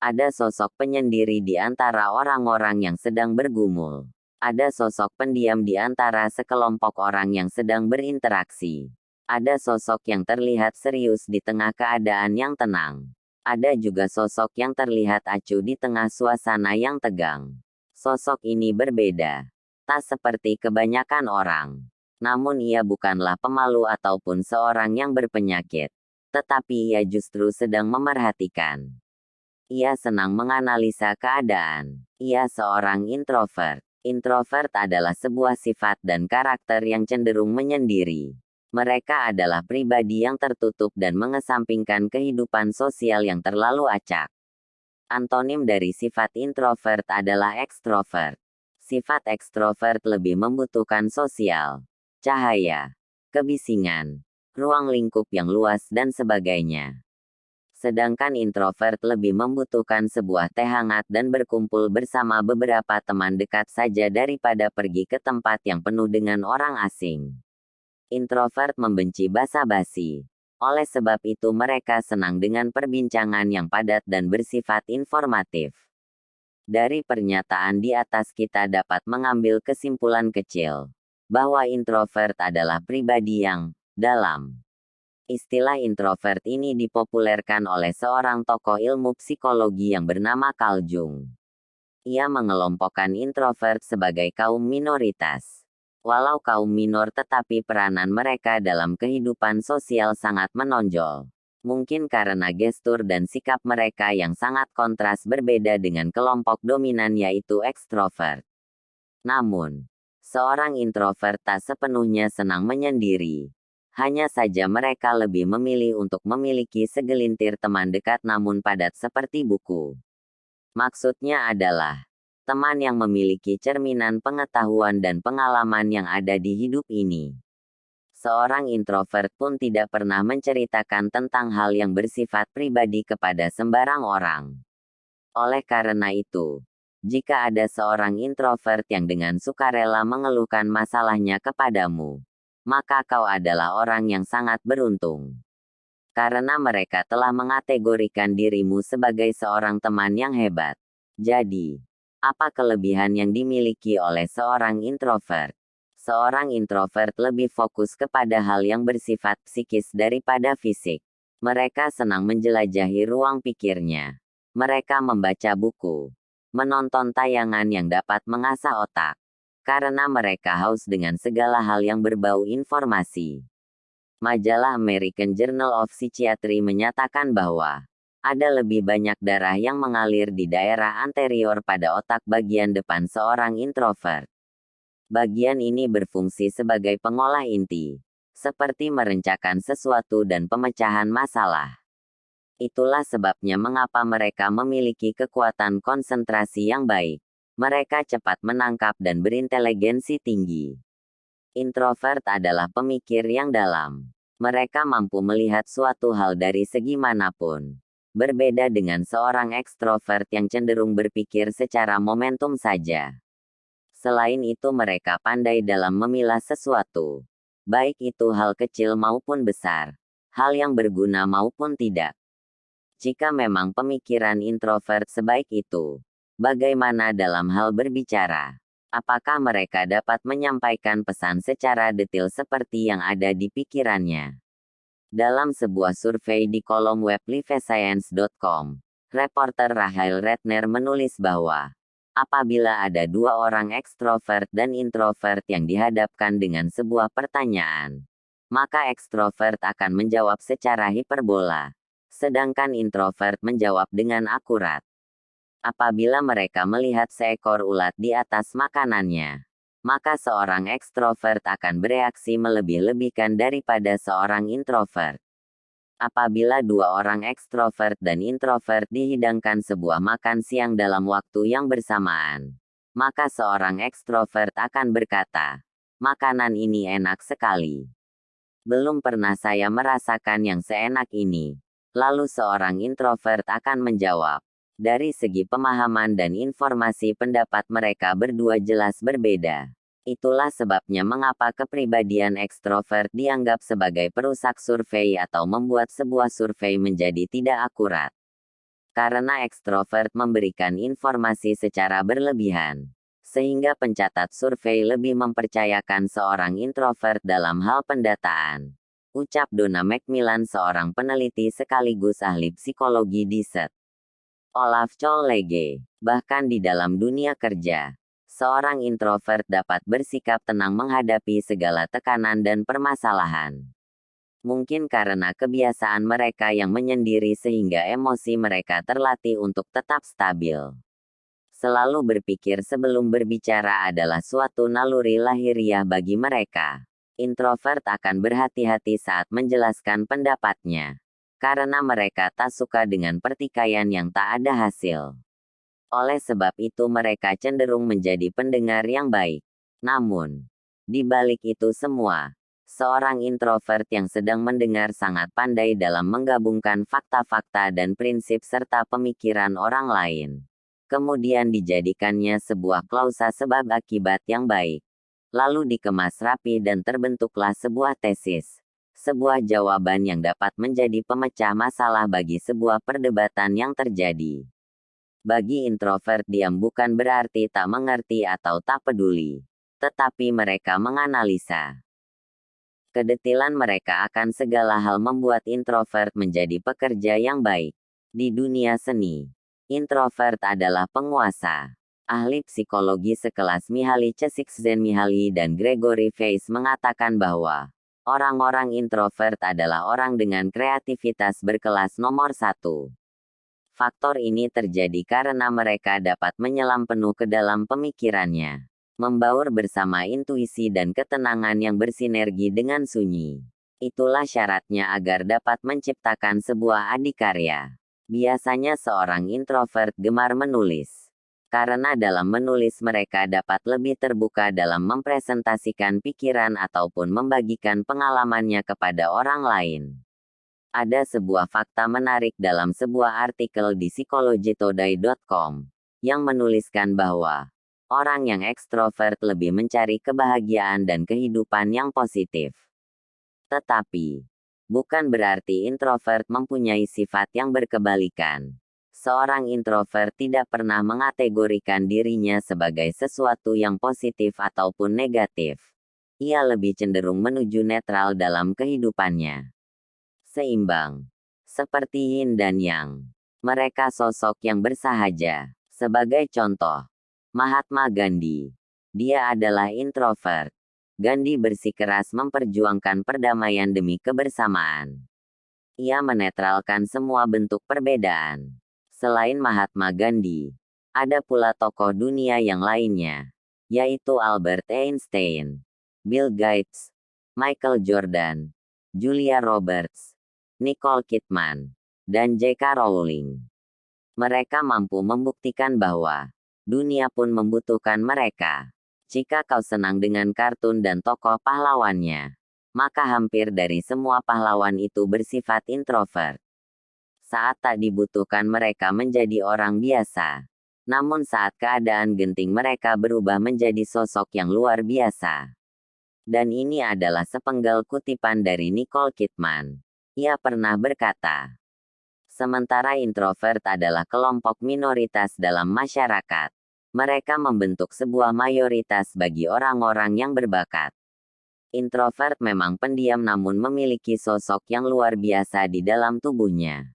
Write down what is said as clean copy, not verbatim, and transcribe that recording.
Ada sosok penyendiri di antara orang-orang yang sedang bergumul. Ada sosok pendiam di antara sekelompok orang yang sedang berinteraksi. Ada sosok yang terlihat serius di tengah keadaan yang tenang. Ada juga sosok yang terlihat acuh di tengah suasana yang tegang. Sosok ini berbeda. Tak seperti kebanyakan orang. Namun ia bukanlah pemalu ataupun seorang yang berpenyakit. Tetapi ia justru sedang memerhatikan. Ia senang menganalisa keadaan. Ia seorang introvert. Introvert adalah sebuah sifat dan karakter yang cenderung menyendiri. Mereka adalah pribadi yang tertutup dan mengesampingkan kehidupan sosial yang terlalu acak. Antonim dari sifat introvert adalah ekstrovert. Sifat ekstrovert lebih membutuhkan sosial, cahaya, kebisingan, ruang lingkup yang luas dan sebagainya. Sedangkan introvert lebih membutuhkan sebuah teh hangat dan berkumpul bersama beberapa teman dekat saja daripada pergi ke tempat yang penuh dengan orang asing. Introvert membenci basa-basi. Oleh sebab itu mereka senang dengan perbincangan yang padat dan bersifat informatif. Dari pernyataan di atas kita dapat mengambil kesimpulan kecil, bahwa introvert adalah pribadi yang dalam. Istilah introvert ini dipopulerkan oleh seorang tokoh ilmu psikologi yang bernama Carl Jung. Ia mengelompokkan introvert sebagai kaum minoritas. Walau kaum minor tetapi peranan mereka dalam kehidupan sosial sangat menonjol. Mungkin karena gestur dan sikap mereka yang sangat kontras berbeda dengan kelompok dominan yaitu ekstrovert. Namun, seorang introvert tak sepenuhnya senang menyendiri. Hanya saja mereka lebih memilih untuk memiliki segelintir teman dekat namun padat seperti buku. Maksudnya adalah, teman yang memiliki cerminan pengetahuan dan pengalaman yang ada di hidup ini. Seorang introvert pun tidak pernah menceritakan tentang hal yang bersifat pribadi kepada sembarang orang. Oleh karena itu, jika ada seorang introvert yang dengan sukarela mengeluhkan masalahnya kepadamu, maka kau adalah orang yang sangat beruntung. Karena mereka telah mengategorikan dirimu sebagai seorang teman yang hebat. Jadi, apa kelebihan yang dimiliki oleh seorang introvert? Seorang introvert lebih fokus kepada hal yang bersifat psikis daripada fisik. Mereka senang menjelajahi ruang pikirnya. Mereka membaca buku, menonton tayangan yang dapat mengasah otak. Karena mereka haus dengan segala hal yang berbau informasi. Majalah American Journal of Psychiatry menyatakan bahwa ada lebih banyak darah yang mengalir di daerah anterior pada otak bagian depan seorang introvert. Bagian ini berfungsi sebagai pengolah inti, seperti merencanakan sesuatu dan pemecahan masalah. Itulah sebabnya mengapa mereka memiliki kekuatan konsentrasi yang baik. Mereka cepat menangkap dan berinteligensi tinggi. Introvert adalah pemikir yang dalam. Mereka mampu melihat suatu hal dari segi manapun. Berbeda dengan seorang ekstrovert yang cenderung berpikir secara momentum saja. Selain itu mereka pandai dalam memilah sesuatu. Baik itu hal kecil maupun besar. Hal yang berguna maupun tidak. Jika memang pemikiran introvert sebaik itu, bagaimana dalam hal berbicara? Apakah mereka dapat menyampaikan pesan secara detail seperti yang ada di pikirannya? Dalam sebuah survei di kolom web livescience.com, reporter Rahel Redner menulis bahwa, apabila ada dua orang ekstrovert dan introvert yang dihadapkan dengan sebuah pertanyaan, maka ekstrovert akan menjawab secara hiperbola, sedangkan introvert menjawab dengan akurat. Apabila mereka melihat seekor ulat di atas makanannya, maka seorang ekstrovert akan bereaksi melebih-lebihkan daripada seorang introvert. Apabila dua orang ekstrovert dan introvert dihidangkan sebuah makan siang dalam waktu yang bersamaan, maka seorang ekstrovert akan berkata, "Makanan ini enak sekali. Belum pernah saya merasakan yang seenak ini." Lalu seorang introvert akan menjawab, dari segi pemahaman dan informasi pendapat mereka berdua jelas berbeda. Itulah sebabnya mengapa kepribadian ekstrovert dianggap sebagai perusak survei atau membuat sebuah survei menjadi tidak akurat. Karena ekstrovert memberikan informasi secara berlebihan, sehingga pencatat survei lebih mempercayakan seorang introvert dalam hal pendataan. Ucap Donna Macmillan, seorang peneliti sekaligus ahli psikologi di St. Olaf College. Bahkan di dalam dunia kerja, seorang introvert dapat bersikap tenang menghadapi segala tekanan dan permasalahan. Mungkin karena kebiasaan mereka yang menyendiri sehingga emosi mereka terlatih untuk tetap stabil. Selalu berpikir sebelum berbicara adalah suatu naluri lahiriah bagi mereka. Introvert akan berhati-hati saat menjelaskan pendapatnya, karena mereka tak suka dengan pertikaian yang tak ada hasil. Oleh sebab itu mereka cenderung menjadi pendengar yang baik. Namun, di balik itu semua, seorang introvert yang sedang mendengar sangat pandai dalam menggabungkan fakta-fakta dan prinsip serta pemikiran orang lain. Kemudian dijadikannya sebuah klausa sebab akibat yang baik. Lalu dikemas rapi dan terbentuklah sebuah tesis. Sebuah jawaban yang dapat menjadi pemecah masalah bagi sebuah perdebatan yang terjadi. Bagi introvert, diam bukan berarti tak mengerti atau tak peduli, tetapi mereka menganalisa. Kedetilan mereka akan segala hal membuat introvert menjadi pekerja yang baik. Di dunia seni, introvert adalah penguasa. Ahli psikologi sekelas Mihaly Csikszentmihalyi dan Gregory Weiss mengatakan bahwa orang-orang introvert adalah orang dengan kreativitas berkelas nomor 1. Faktor ini terjadi karena mereka dapat menyelam penuh ke dalam pemikirannya, membaur bersama intuisi dan ketenangan yang bersinergi dengan sunyi. Itulah syaratnya agar dapat menciptakan sebuah adikarya. Biasanya seorang introvert gemar menulis, karena dalam menulis mereka dapat lebih terbuka dalam mempresentasikan pikiran ataupun membagikan pengalamannya kepada orang lain. Ada sebuah fakta menarik dalam sebuah artikel di psychologytoday.com yang menuliskan bahwa orang yang ekstrovert lebih mencari kebahagiaan dan kehidupan yang positif. Tetapi, bukan berarti introvert mempunyai sifat yang berkebalikan. Seorang introvert tidak pernah mengategorikan dirinya sebagai sesuatu yang positif ataupun negatif. Ia lebih cenderung menuju netral dalam kehidupannya. Seimbang. Seperti yin dan yang. Mereka sosok yang bersahaja. Sebagai contoh, Mahatma Gandhi. Dia adalah introvert. Gandhi bersikeras memperjuangkan perdamaian demi kebersamaan. Ia menetralkan semua bentuk perbedaan. Selain Mahatma Gandhi, ada pula tokoh dunia yang lainnya, yaitu Albert Einstein, Bill Gates, Michael Jordan, Julia Roberts, Nicole Kidman, dan J.K. Rowling. Mereka mampu membuktikan bahwa dunia pun membutuhkan mereka. Jika kau senang dengan kartun dan tokoh pahlawannya, maka hampir dari semua pahlawan itu bersifat introvert. Saat tak dibutuhkan mereka menjadi orang biasa. Namun saat keadaan genting mereka berubah menjadi sosok yang luar biasa. Dan ini adalah sepenggal kutipan dari Nicole Kidman. Ia pernah berkata, sementara introvert adalah kelompok minoritas dalam masyarakat, mereka membentuk sebuah mayoritas bagi orang-orang yang berbakat. Introvert memang pendiam namun memiliki sosok yang luar biasa di dalam tubuhnya.